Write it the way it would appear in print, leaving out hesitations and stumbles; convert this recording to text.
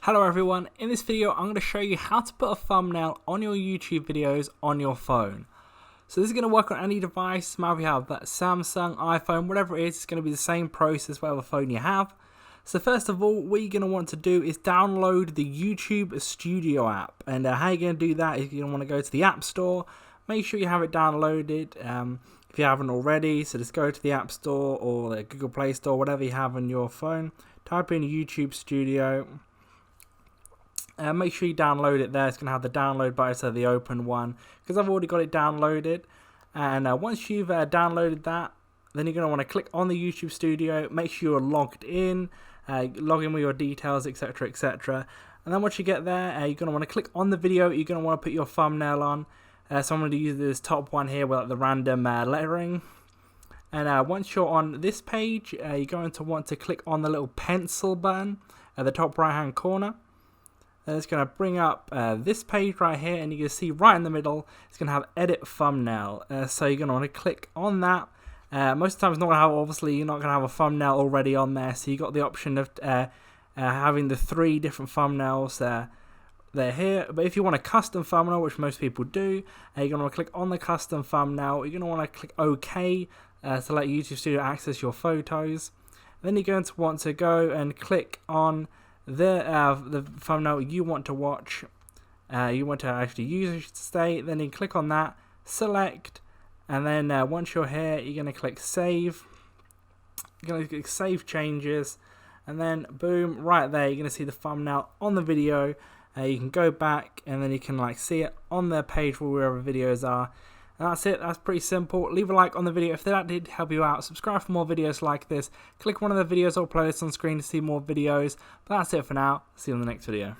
Hello everyone, in this video I'm going to show you how to put a thumbnail on your YouTube videos on your phone. So this is going to work on any device, maybe you have that Samsung, iPhone, whatever it is, it's going to be the same process whatever phone you have. So first of all, what you're going to want to do is download the YouTube Studio app, and how you're going to do that is you're going to want to go to the App Store, make sure you have it downloaded if you haven't already, so just go to the App Store or the Google Play Store, whatever you have on your phone, type in YouTube Studio. Make sure you download it there. It's going to have the download button, so the open one, because I've already got it downloaded. And once you've downloaded that, then you're going to want to click on the YouTube Studio, make sure you're logged in, log in with your details, etc, etc. And then once you get there, you're going to want to click on the video you're going to want to put your thumbnail on. So I'm going to use this top one here with the random lettering. And once you're on this page, you're going to want to click on the little pencil button at the top right hand corner. And it's going to bring up this page right here, and you can see right in the middle it's going to have edit thumbnail. So you're going to want to click on that. Most of the time it's not going to have, obviously you're not going to have a thumbnail already on there, so you got the option of having the 3 different thumbnails they're here. But if you want a custom thumbnail, which most people do, you're going to want to click on the custom thumbnail. You're going to want to click OK to let YouTube Studio access your photos. Then you're going to want to go and click on the thumbnail you want to watch, you want to actually use, I should say. Then you click on that, select, and then once you're here, you're going to click save. You're going to click save changes, and then boom, right there, you're going to see the thumbnail on the video. You can go back, and then you can see it on the page where wherever videos are. And that's it. That's pretty simple. Leave a like on the video if that did help you out. Subscribe for more videos like this. Click one of the videos or playlists on screen to see more videos. But that's it for now. See you in the next video.